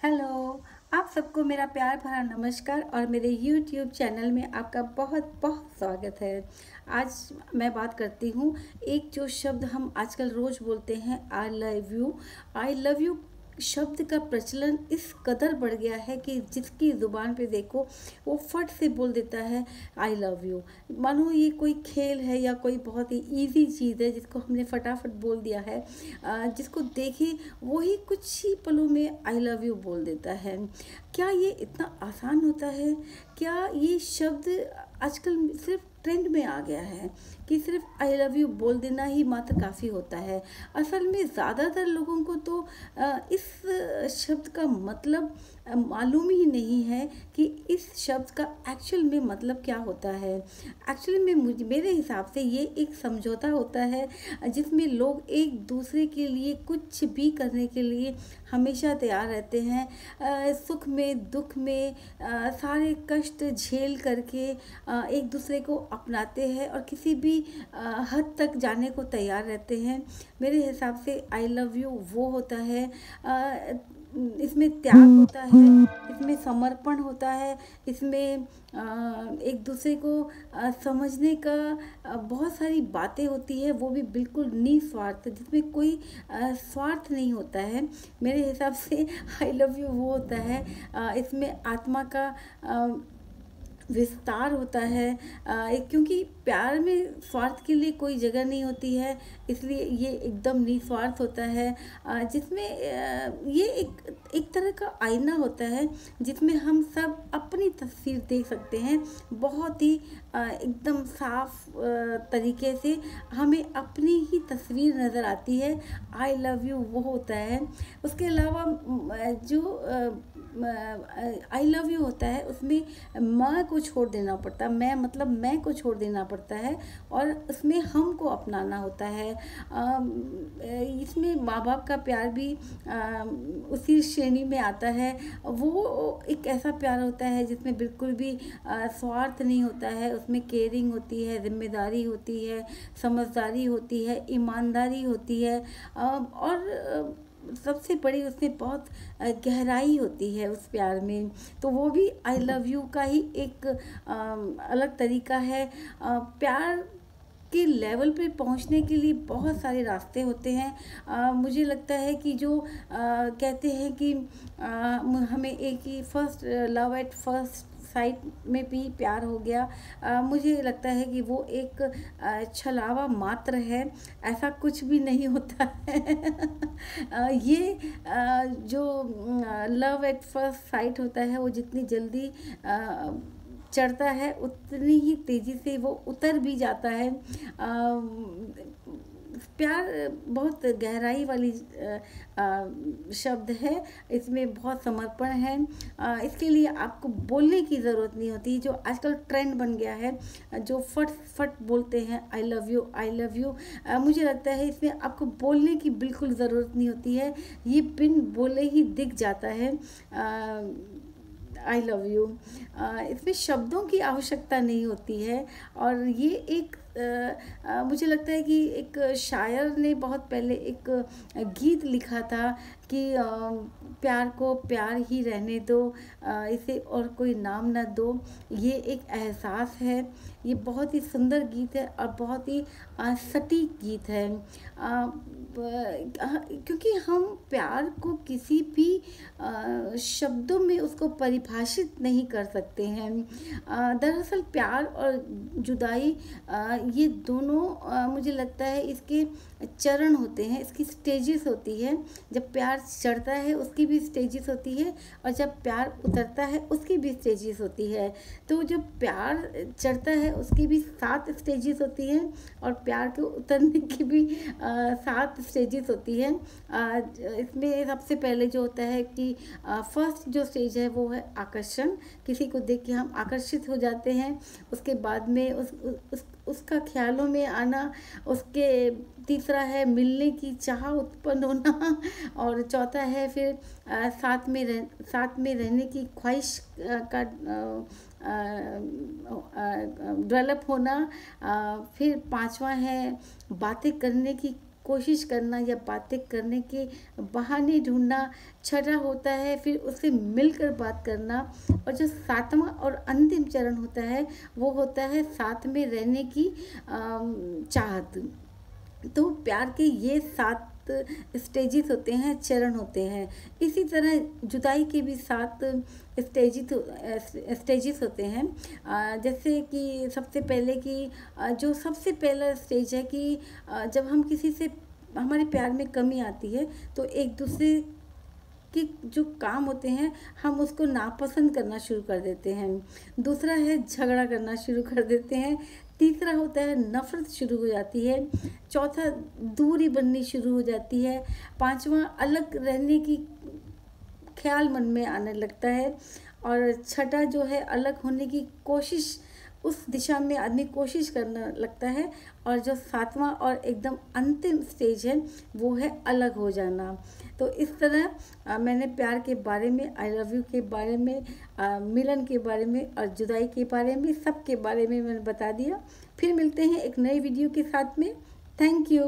Hello. आप सबको मेरा प्यार भरा नमस्कार और मेरे यूट्यूब चैनल में आपका बहुत बहुत स्वागत है। आज मैं बात करती हूँ एक जो शब्द हम आजकल रोज़ बोलते हैं, I love you. I love you शब्द का प्रचलन इस कदर बढ़ गया है कि जिसकी ज़ुबान पे देखो वो फट से बोल देता है आई लव यू। मानो ये कोई खेल है या कोई बहुत ही इजी चीज़ है जिसको हमने फटाफट बोल दिया है। जिसको देखे वही कुछ ही पलों में आई लव यू बोल देता है। क्या ये इतना आसान होता है? क्या ये शब्द आजकल सिर्फ ट्रेंड में आ गया है कि सिर्फ आई लव यू बोल देना ही मात्र काफ़ी होता है? असल में ज़्यादातर लोगों को तो इस शब्द का मतलब मालूम ही नहीं है कि इस शब्द का एक्चुअल में मतलब क्या होता है। एक्चुअली में मेरे हिसाब से ये एक समझौता होता है जिसमें लोग एक दूसरे के लिए कुछ भी करने के लिए हमेशा तैयार रहते हैं। सुख में दुख में सारे कष्ट झेल करके एक दूसरे को अपनाते हैं और किसी भी हद तक जाने को तैयार रहते हैं। मेरे हिसाब से आई लव यू वो होता है, इसमें त्याग होता है, इसमें समर्पण होता है, इसमें एक दूसरे को समझने का बहुत सारी बातें होती है, वो भी बिल्कुल निस्वार्थ, जिसमें कोई स्वार्थ नहीं होता है। मेरे हिसाब से आई लव यू वो होता है, इसमें आत्मा का विस्तार होता है। क्योंकि प्यार में स्वार्थ के लिए कोई जगह नहीं होती है, इसलिए ये एकदम निस्वार्थ होता है। जिसमें ये एक तरह का आईना होता है जिसमें हम सब अपनी तस्वीर देख सकते हैं। बहुत ही एकदम साफ तरीके से हमें अपनी ही तस्वीर नज़र आती है। आई लव यू वो होता है। उसके अलावा जो आई लव यू होता है उसमें मैं को छोड़ देना पड़ता है, मैं मतलब मैं को छोड़ देना पड़ता है और उसमें हम को अपनाना होता है। इसमें माँ बाप का प्यार भी उसी श्रेणी में आता है। वो एक ऐसा प्यार होता है जिसमें बिल्कुल भी स्वार्थ नहीं होता है, उसमें केयरिंग होती है, जिम्मेदारी होती है, समझदारी होती है, ईमानदारी होती है, और सबसे बड़ी उसमें बहुत गहराई होती है उस प्यार में। तो वो भी आई लव यू का ही एक अलग तरीका है। प्यार के लेवल पे पहुंचने के लिए बहुत सारे रास्ते होते हैं। मुझे लगता है कि जो कहते हैं कि हमें एक ही first love at first sight में भी प्यार हो गया, मुझे लगता है कि वो एक छलावा मात्र है, ऐसा कुछ भी नहीं होता है। ये जो लव एट फर्स्ट साइट होता है वो जितनी जल्दी चढ़ता है उतनी ही तेज़ी से वो उतर भी जाता है। प्यार बहुत गहराई वाली शब्द है, इसमें बहुत समर्पण है। इसके लिए आपको बोलने की ज़रूरत नहीं होती, जो आजकल ट्रेंड बन गया है, जो फट फट बोलते हैं I love you I love you. मुझे लगता है इसमें आपको बोलने की बिल्कुल ज़रूरत नहीं होती है, ये बिन बोले ही दिख जाता है आई लव यू। इसमें शब्दों की आवश्यकता नहीं होती है। और ये एक मुझे लगता है कि एक शायर ने बहुत पहले एक गीत लिखा था कि प्यार को प्यार ही रहने दो, इसे और कोई नाम न दो। ये एक एहसास है, ये बहुत ही सुंदर गीत है और बहुत ही सटीक गीत है। क्योंकि हम प्यार को किसी भी शब्दों में उसको परिभाषित नहीं कर सकते हैं। दरअसल प्यार और जुदाई ये दोनों मुझे लगता है इसके चरण होते हैं, इसकी स्टेजेस होती है। जब प्यार चढ़ता है उसकी भी स्टेजेस होती है और जब प्यार उतरता है उसकी भी स्टेजेस होती है। तो जब प्यार चढ़ता है उसकी भी 7 स्टेजेस होती हैं और प्यार के उतरने की भी 7 स्टेजेस होती हैं। इसमें सबसे पहले जो होता है कि फर्स्ट जो स्टेज है वो है आकर्षण, किसी को देख के हम आकर्षित हो जाते हैं। उसके बाद में उसका ख्यालों में आना, उसके तीसरा है मिलने की चाह उत्पन्न होना, और चौथा है फिर साथ में रहने की ख्वाहिश का डेवलप होना। फिर पांचवा है बातें करने की कोशिश करना या बातें करने के बहाने ढूंढना। छठा होता है फिर उससे मिलकर बात करना। और जो सातवां और अंतिम चरण होता है वो होता है साथ में रहने की चाहत। तो प्यार के ये 7 स्टेजेस होते हैं, चरण होते हैं। इसी तरह जुदाई के भी 7 स्टेजेस होते हैं। जैसे कि सबसे पहले कि जो सबसे पहला स्टेज है कि जब हम किसी से हमारे प्यार में कमी आती है तो एक दूसरे कि जो काम होते हैं हम उसको नापसंद करना शुरू कर देते हैं। दूसरा है झगड़ा करना शुरू कर देते हैं। तीसरा होता है नफरत शुरू हो जाती है। चौथा दूरी बननी शुरू हो जाती है। पांचवा अलग रहने की ख्याल मन में आने लगता है। और छठा जो है अलग होने की कोशिश, उस दिशा में आदमी कोशिश करने लगता है। और जो सातवां और एकदम अंतिम स्टेज है वो है अलग हो जाना। तो इस तरह मैंने प्यार के बारे में, आई लव यू के बारे में, मिलन के बारे में और जुदाई के बारे में, सब के बारे में मैंने बता दिया। फिर मिलते हैं एक नई वीडियो के साथ में। Thank you.